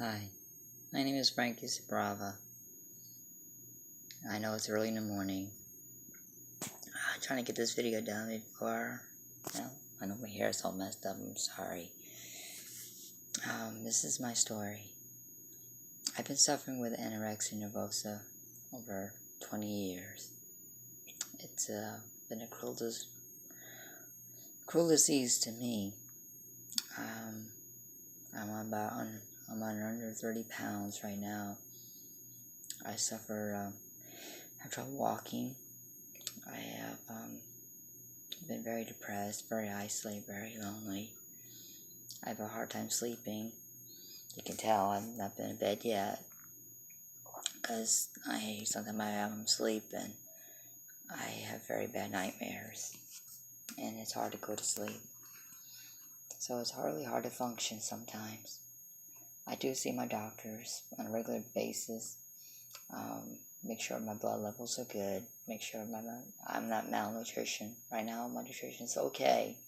Hi, my name is Frankie Sabrava. I know it's early in the morning. I'm trying to get this video done before, I know my hair is all messed up, I'm sorry. This is my story. I've been suffering with anorexia nervosa over 20 years. It's been a cruel disease to me. I'm under 30 pounds right now. I suffer, have trouble walking. I have been very depressed, very isolated, very lonely. I have a hard time sleeping. You can tell I've not been in bed yet because sometimes I have sleep and I have very bad nightmares and it's hard to go to sleep. So it's really hard to function sometimes. I do see my doctors on a regular basis. Make sure my blood levels are good. Make sure I'm not malnutrition. Right now, my nutrition's okay.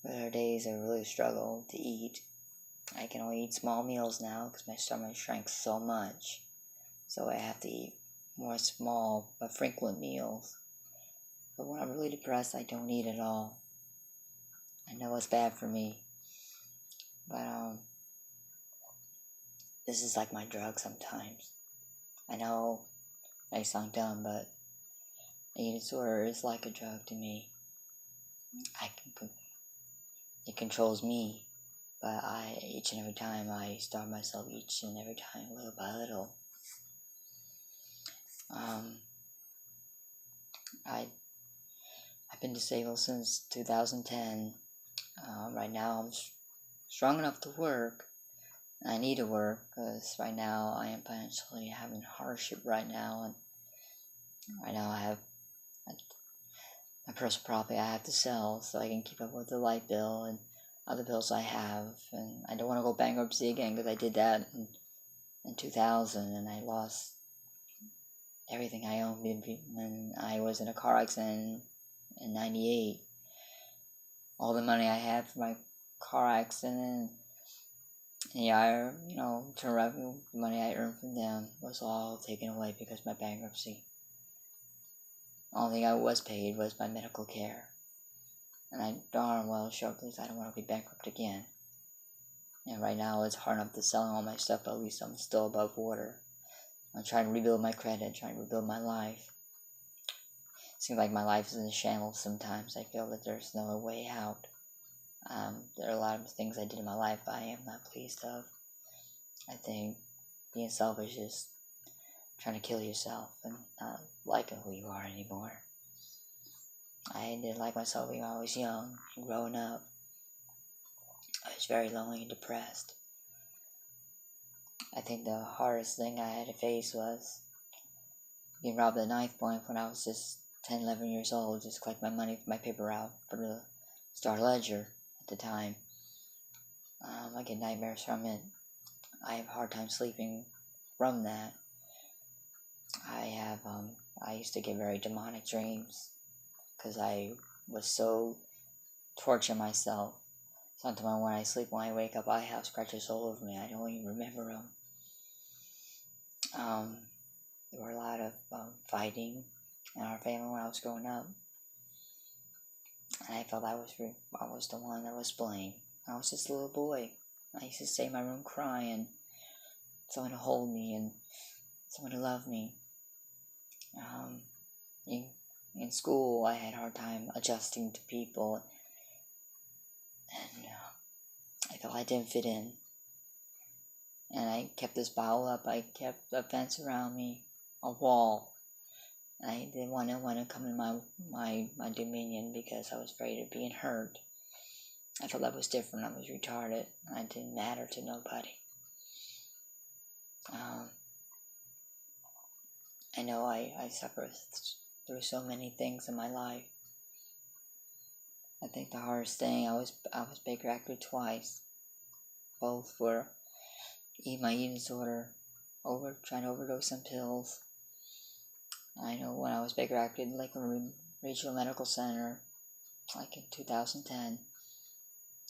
But there are days I really struggle to eat. I can only eat small meals now because my stomach shrank so much. So I have to eat more small but frequent meals. But when I'm really depressed, I don't eat at all. I know it's bad for me. But this is like my drug sometimes. I know I sound dumb, but eating disorder is like a drug to me. It controls me, but each and every time I starve myself, each and every time, little by little. I've been disabled since 2010. Right now I'm strong enough to work. I need to work because right now I am financially having hardship right now, and right now I have my personal property I have to sell so I can keep up with the light bill and other bills I have, and I don't want to go bankruptcy again because I did that in 2000 and I lost everything I owned when I was in a car accident in 98. All the money I had for my car accident, the internal revenue money I earned from them was all taken away because of my bankruptcy. The only thing I was paid was my medical care. And I darn well sure because I don't want to be bankrupt again. And right now it's hard enough to selling all my stuff, but at least I'm still above water. I'm trying to rebuild my credit, trying to rebuild my life. Seems like my life is in a shambles sometimes. I feel that there's no way out. There are a lot of things I did in my life I am not pleased of. I think being selfish is trying to kill yourself and not liking who you are anymore. I didn't like myself when I was young and growing up. I was very lonely and depressed. I think the hardest thing I had to face was being robbed at knife point when I was just 10, 11 years old, just collect my money for my paper route for the Star Ledger at the time. I get nightmares from it. I have a hard time sleeping from that. I used to get very demonic dreams because I was so torturing myself. Sometimes when I sleep, when I wake up, I have scratches all over me. I don't even remember them. There were a lot of fighting in our family when I was growing up. And I felt I was the one that was blamed. I was just a little boy. I used to stay in my room crying. Someone to hold me and someone to love me. In school, I had a hard time adjusting to people. And I felt I didn't fit in. And I kept this bottle up. I kept a fence around me, a wall. I didn't want anyone to come in my dominion because I was afraid of being hurt. I felt I was different. I was retarded. I didn't matter to nobody. I know I suffered through so many things in my life. I think the hardest thing, I was Baker acted twice. Both for my eating disorder, trying to overdose on pills. I know when I was Baker acted in Lakeland Regional Medical Center, like in 2010,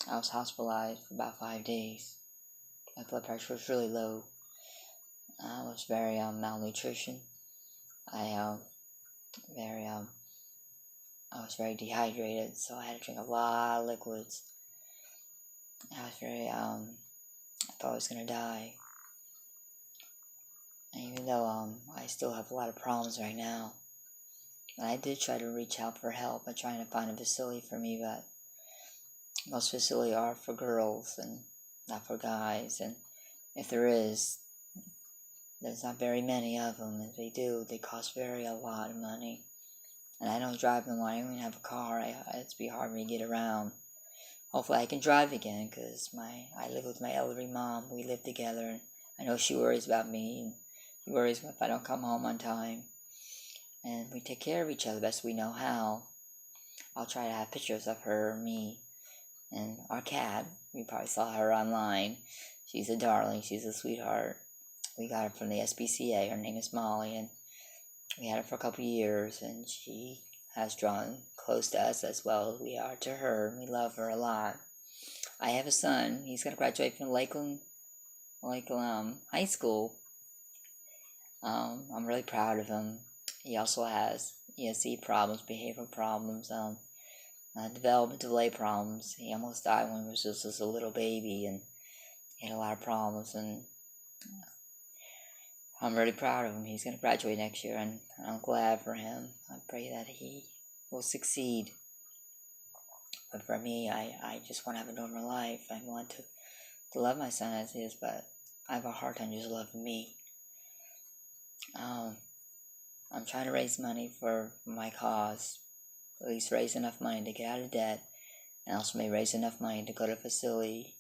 I was hospitalized for about 5 days. My blood pressure was really low. I was very malnutrition. I I was very dehydrated, so I had to drink a lot of liquids. I was I thought I was gonna die. And even though I still have a lot of problems right now, and I did try to reach out for help by trying to find a facility for me, but most facilities are for girls and not for guys. And if there is, there's not very many of them. If they do, they cost a lot of money. And I don't drive no more. I don't even have a car. It's be hard for me to get around. Hopefully I can drive again, because I live with my elderly mom. We live together, and I know she worries about me, and she worries if I don't come home on time. And we take care of each other best we know how. I'll try to have pictures of her, me, and our cat. You probably saw her online. She's a darling. She's a sweetheart. We got her from the SPCA. Her name is Molly, and we had her for a couple of years, and she has drawn close to us as well as we are to her. We love her a lot. I have a son. He's going to graduate from Lakeland High School. I'm really proud of him. He also has ESC problems, behavioral problems, development delay problems. He almost died when he was just a little baby, and he had a lot of problems, and I'm really proud of him. He's going to graduate next year, and I'm glad for him. I pray that he will succeed. But for me, I just want to have a normal life. I want to love my son as he is, but I have a hard time just loving me. I'm trying to raise money for my cause. At least raise enough money to get out of debt, and also maybe raise enough money to go to a facility,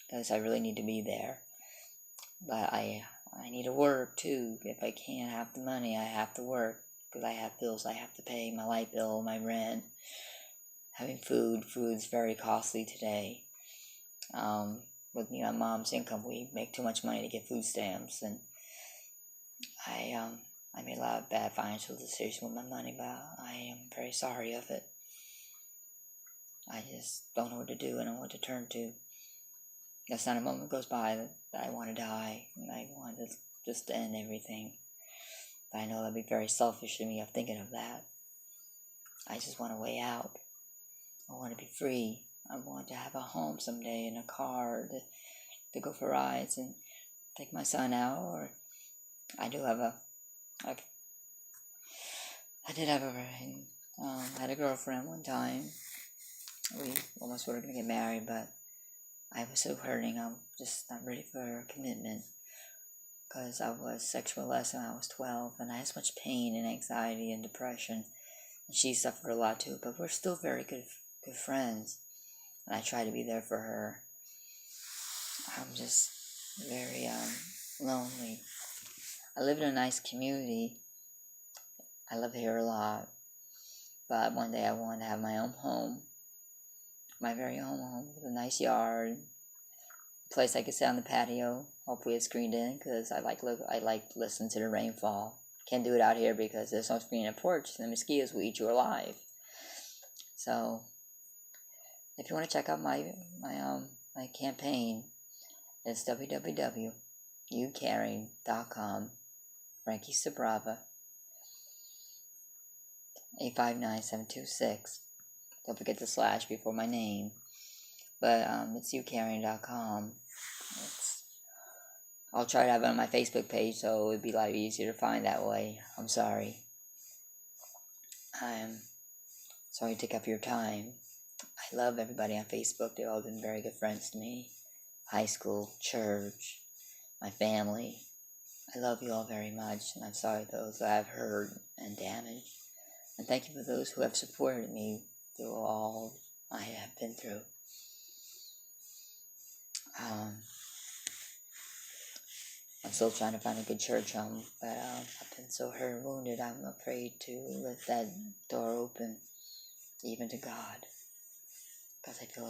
because I really need to be there. But I need to work too. If I can't have the money, I have to work, because I have bills I have to pay, my light bill, my rent, having food's very costly today. With me, my mom's income, we make too much money to get food stamps, and I made a lot of bad financial decisions with my money, but I am very sorry of it. I just don't know what to do and what to turn to. There's not a moment goes by that I want to die, and I want to just end everything. But I know that'd be very selfish of me of thinking of that. I just want a way out. I want to be free. I want to have a home someday and a car to go for rides and take my son out. Or I do have I had a girlfriend one time. We almost were going to get married, but I was so hurting. I'm just not ready for a commitment, because I was sexual molested when I was 12, and I had so much pain and anxiety and depression, and she suffered a lot too. But we're still very good friends, and I try to be there for her. I'm just very lonely. I live in a nice community. I live here a lot, but one day I want to have my own home, my very own home with a nice yard, a place I could sit on the patio. Hopefully it's screened in, because I like listening to the rainfall. Can't do it out here because there's no screen and porch. The mosquitoes will eat you alive. So, if you want to check out my campaign, it's www.youcaring.com. Frankie Sabrava, 859726. Don't forget the slash before my name. But it's youcaring.com. I'll try to have it on my Facebook page, so it would be a lot easier to find that way. I'm sorry. I'm sorry to take up your time. I love everybody on Facebook. They've all been very good friends to me. High school, church, my family. I love you all very much, and I'm sorry for those that I've hurt and damaged. And thank you for those who have supported me through all I have been through. I'm still trying to find a good church home, but I've been so hurt and wounded, I'm afraid to let that door open, even to God, because I feel